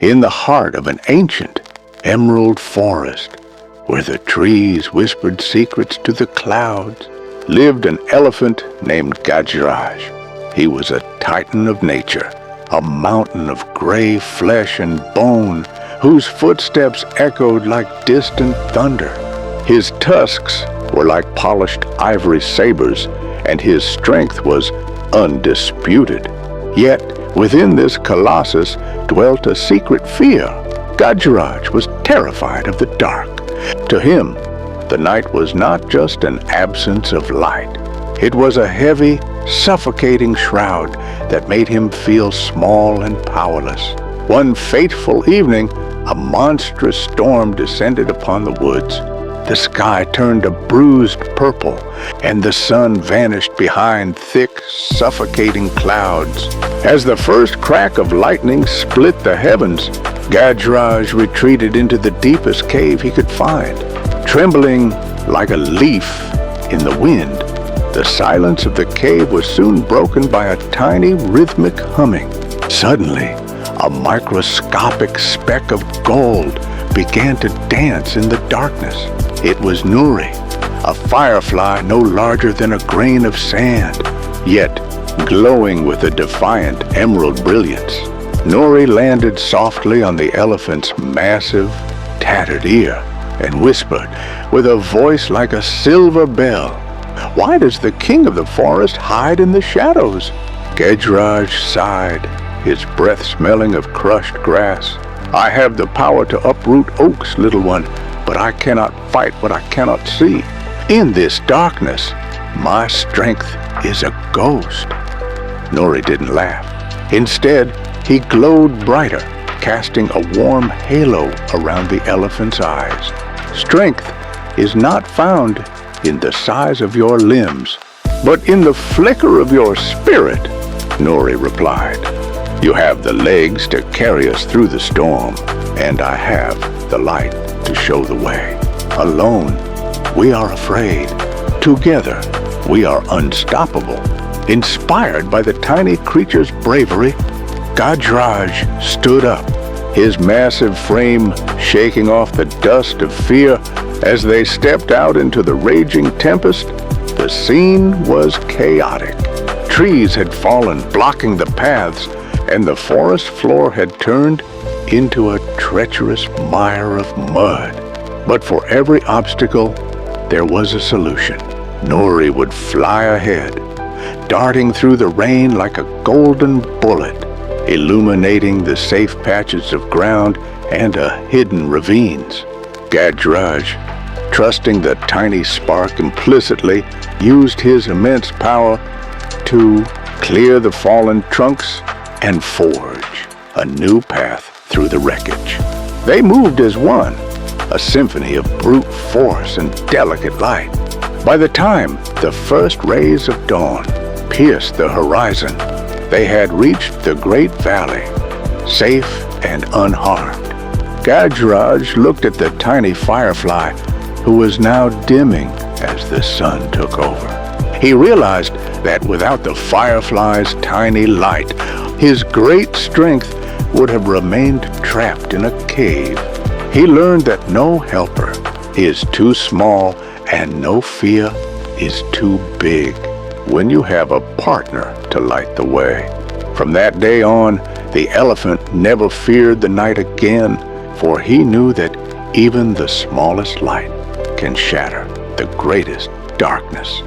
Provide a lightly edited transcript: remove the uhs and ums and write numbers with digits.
In the heart of an ancient emerald forest, where the trees whispered secrets to the clouds, lived an elephant named Gajraj. He was a titan of nature, a mountain of gray flesh and bone, whose footsteps echoed like distant thunder. His tusks were like polished ivory sabers, and his strength was undisputed. Yet, within this colossus dwelt a secret fear. Gajraj was terrified of the dark. To him, the night was not just an absence of light. It was a heavy, suffocating shroud that made him feel small and powerless. One fateful evening, a monstrous storm descended upon the woods. The sky turned a bruised purple, and the sun vanished behind thick, suffocating clouds. As the first crack of lightning split the heavens, Gajraj retreated into the deepest cave he could find. Trembling like a leaf in the wind, the silence of the cave was soon broken by a tiny rhythmic humming. Suddenly, a microscopic speck of gold began to dance in the darkness. It was Nuri, a firefly no larger than a grain of sand, yet glowing with a defiant emerald brilliance. Nuri landed softly on the elephant's massive, tattered ear and whispered with a voice like a silver bell, "Why does the king of the forest hide in the shadows?" Gajraj sighed, his breath smelling of crushed grass. "I have the power to uproot oaks, little one, but I cannot fight what I cannot see. In this darkness, my strength is a ghost." Nuri didn't laugh. Instead, he glowed brighter, casting a warm halo around the elephant's eyes. "Strength is not found in the size of your limbs, but in the flicker of your spirit," Nuri replied. "You have the legs to carry us through the storm, and I have the light to show the way. Alone, we are afraid. Together, we are unstoppable." Inspired by the tiny creature's bravery, Gajraj stood up, his massive frame shaking off the dust of fear. As they stepped out into the raging tempest, the scene was chaotic. Trees had fallen, blocking the paths, and the forest floor had turned into a treacherous mire of mud. But for every obstacle, there was a solution. Nuri would fly ahead, darting through the rain like a golden bullet, illuminating the safe patches of ground and hidden ravines. Gajraj, trusting the tiny spark implicitly, used his immense power to clear the fallen trunks and forge a new path through the wreckage. They moved as one, a symphony of brute force and delicate light. By the time the first rays of dawn pierced the horizon, they had reached the great valley, safe and unharmed. Gajraj looked at the tiny firefly, who was now dimming as the sun took over. He realized that without the firefly's tiny light, his great strength would have remained trapped in a cave. He learned that no helper is too small and no fear is too big when you have a partner to light the way. From that day on, the elephant never feared the night again, for he knew that even the smallest light can shatter the greatest darkness.